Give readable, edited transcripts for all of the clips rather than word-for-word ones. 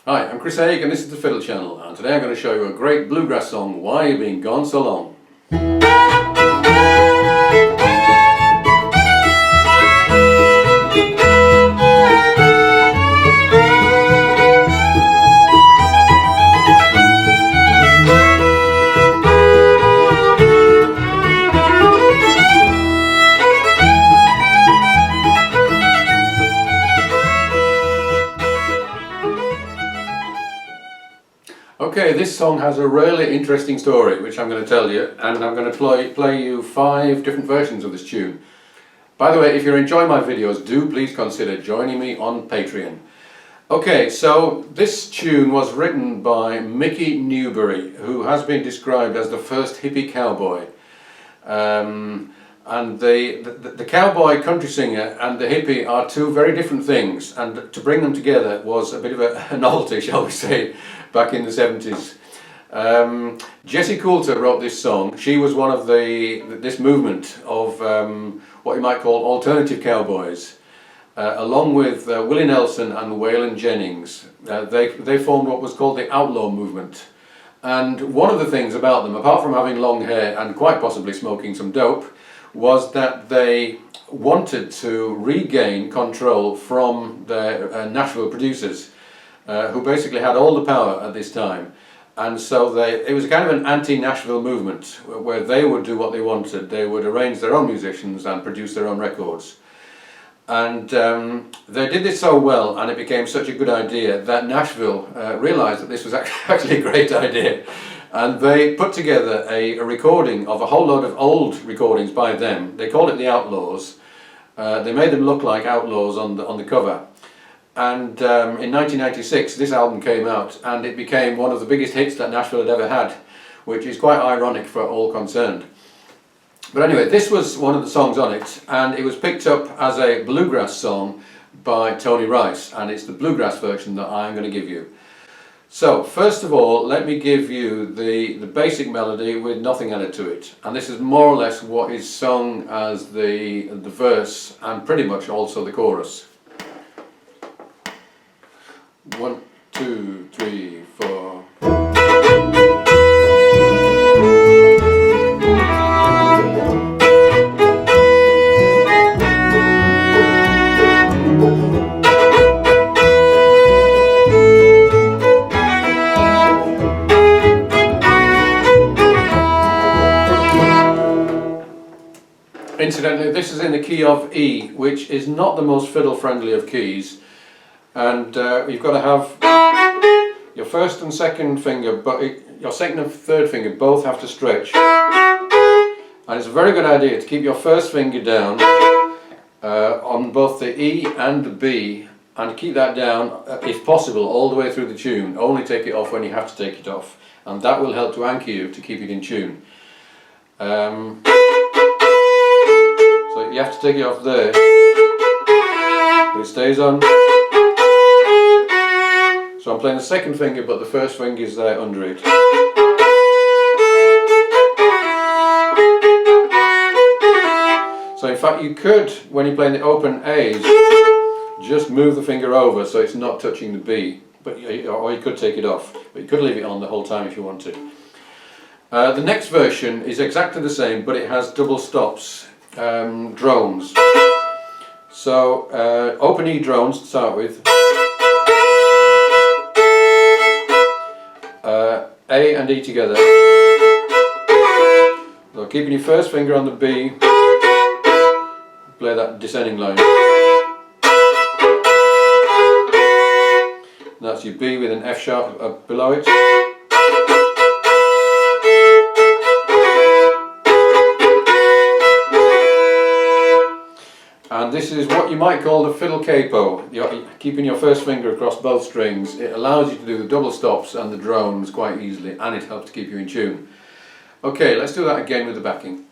Hi, I'm Chris Haigh and this is the Fiddle Channel, and today I'm going to show you a great bluegrass song, Why You Been Gone So Long. Okay, this song has a really interesting story which I'm going to tell you, and I'm going to play you 5 different versions of this tune. By the way, if you're enjoying my videos, do please consider joining me on Patreon. Okay, so this tune was written by Mickey Newbury, who has been described as the first hippie cowboy. And the cowboy country singer and the hippie are 2 very different things, and to bring them together was a bit of a novelty, shall we say, back in the 70s. Jessi Coulter wrote this song. She was one of this movement of what you might call alternative cowboys, along with Willie Nelson and Waylon Jennings. They formed what was called the Outlaw movement. And one of the things about them, apart from having long hair and quite possibly smoking some dope, was that they wanted to regain control from their Nashville producers, who basically had all the power at this time. And so it was kind of an anti-Nashville movement where they would do what they wanted. They would arrange their own musicians and produce their own records. And they did this so well, and it became such a good idea, that Nashville realized that this was actually a great idea. And they put together a recording of a whole load of old recordings by them. They called it the Outlaws. They made them look like outlaws on the cover. And in 1996 this album came out, and it became one of the biggest hits that Nashville had ever had, which is quite ironic for all concerned. But anyway, this was one of the songs on it, and it was picked up as a bluegrass song by Tony Rice, and it's the bluegrass version that I'm going to give you. So first of all, let me give you the basic melody with nothing added to it, and this is more or less what is sung as the verse and pretty much also the chorus. 1, 2, 3, 4. Incidentally, this is in the key of E, which is not the most fiddle friendly of keys. And you've got to have your first and second finger, but your second and third finger both have to stretch. And it's a very good idea to keep your first finger down on both the E and the B, and keep that down, if possible, all the way through the tune. Only take it off when you have to take it off, and that will help to anchor you to keep it in tune. So you have to take it off there, but it stays on. So I'm playing the second finger, but the first finger is there under it. So in fact you could, when you're playing the open A's, just move the finger over so it's not touching the B, or you could take it off, but you could leave it on the whole time if you wanted. The next version is exactly the same, but it has double stops, drones. So open E drones to start with. A and E together. So keeping your first finger on the B, play that descending line. And that's your B with an F sharp up below it. And this is what you might call the fiddle capo. You're keeping your first finger across both strings. It allows you to do the double stops and the drones quite easily, and it helps to keep you in tune. Okay, let's do that again with the backing.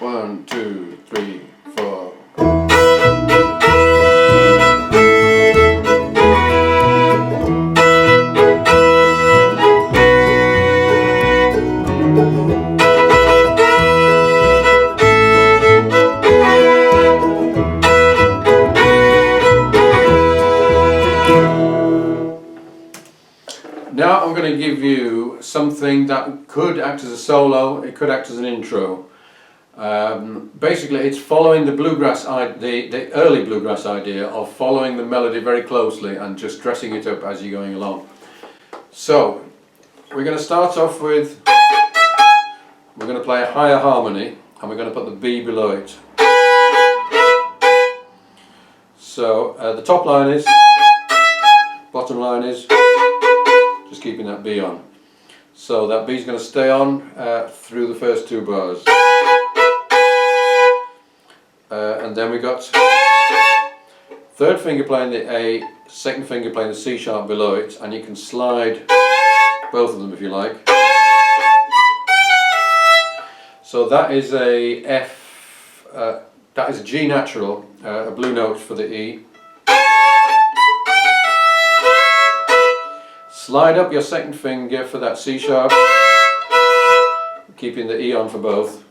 1, 2, 3, 4. Now I'm going to give you something that could act as a solo, it could act as an intro. Basically it's following the bluegrass, the early bluegrass idea of following the melody very closely and just dressing it up as you're going along. So we're going to start off with, we're going to play a higher harmony and we're going to put the B below it. So the top line is, bottom line is, just keeping that B on. So that B is going to stay on through the first two bars. And then we got third finger playing the A, second finger playing the C sharp below it, and you can slide both of them if you like. So that is a F, that is a G natural, a blue note for the E. Slide up your second finger for that C sharp, keeping the E on for both.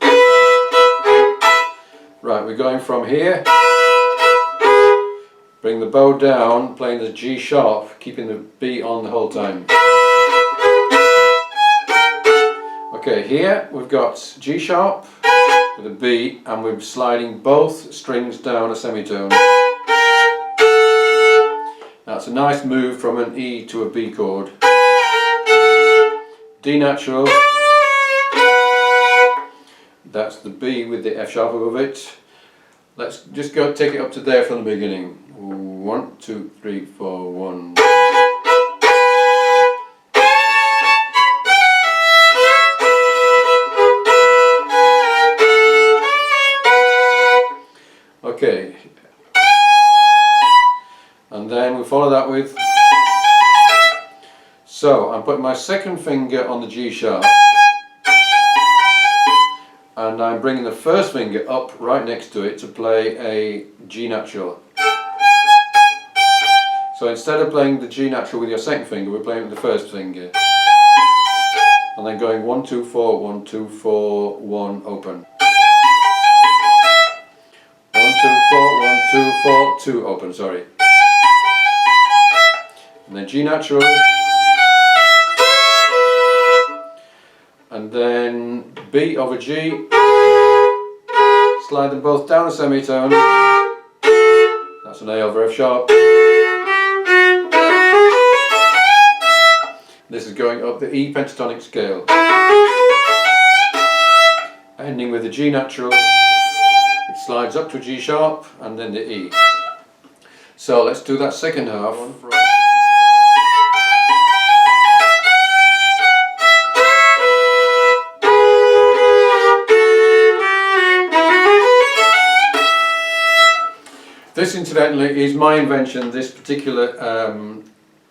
Right, we're going from here, bring the bow down, playing the G sharp, keeping the B on the whole time. Okay, here we've got G sharp with a B and we're sliding both strings down a semitone. That's a nice move from an E to a B chord. D natural, that's the B with the F sharp above it. Let's just go take it up to there from the beginning. 1, 2, 3, 4, 1. Okay. And then we follow that with, so I'm putting my second finger on the G sharp and I'm bringing the first finger up right next to it to play a G natural. So instead of playing the G natural with your second finger, we're playing with the first finger. And then going 1, 2, 4, 1, 2, 4, 1, open. 1, 2, 4, 1, 2, 4, 2, open, sorry. And then G natural, and then B over G, slide them both down a semitone, that's an A over F sharp. This is going up the E pentatonic scale, ending with the G natural, which slides up to a G sharp, and then the E. So let's do that second half. This incidentally is my invention, this particular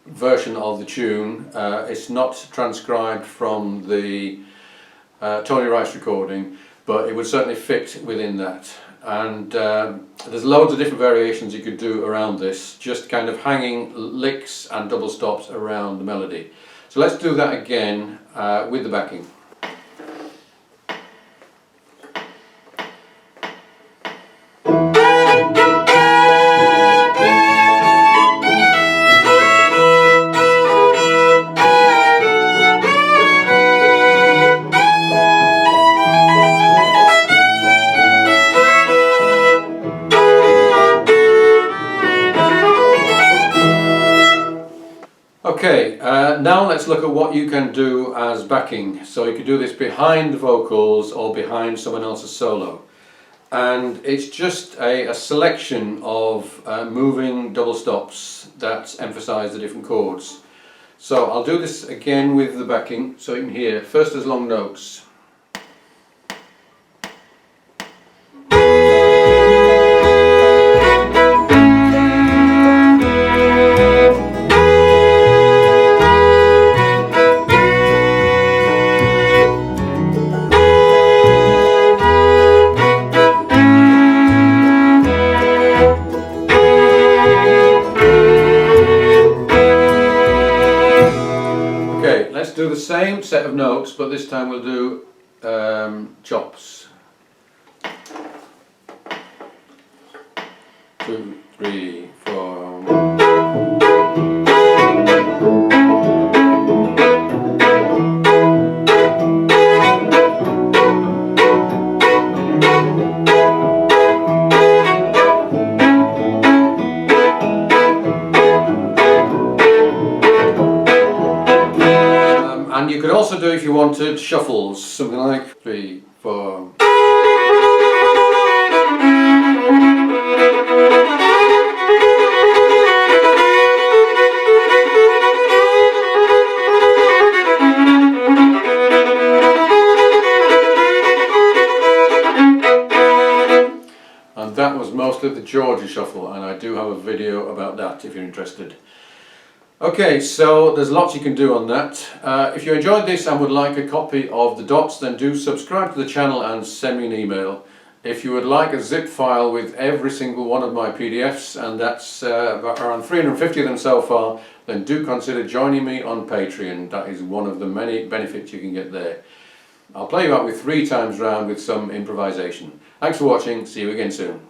version of the tune. It's not transcribed from the Tony Rice recording, but it would certainly fit within that. And there's loads of different variations you could do around this, just kind of hanging licks and double stops around the melody. So let's do that again with the backing. Okay, now let's look at what you can do as backing. So you could do this behind the vocals or behind someone else's solo. And it's just a selection of moving double stops that emphasize the different chords. So I'll do this again with the backing so you can hear. First as long notes. Do the same set of notes, but this time we'll do chops. 2, 3, 4. And you could also do, if you wanted, shuffles, something like 3, 4. And that was mostly the Georgia shuffle, and I do have a video about that if you're interested. Okay, so there's lots you can do on that. If you enjoyed this and would like a copy of the dots, then do subscribe to the channel and send me an email. If you would like a zip file with every single one of my PDFs, and that's around 350 of them so far, then do consider joining me on Patreon. That is one of the many benefits you can get there. I'll play you out with 3 times round with some improvisation. Thanks for watching, see you again soon.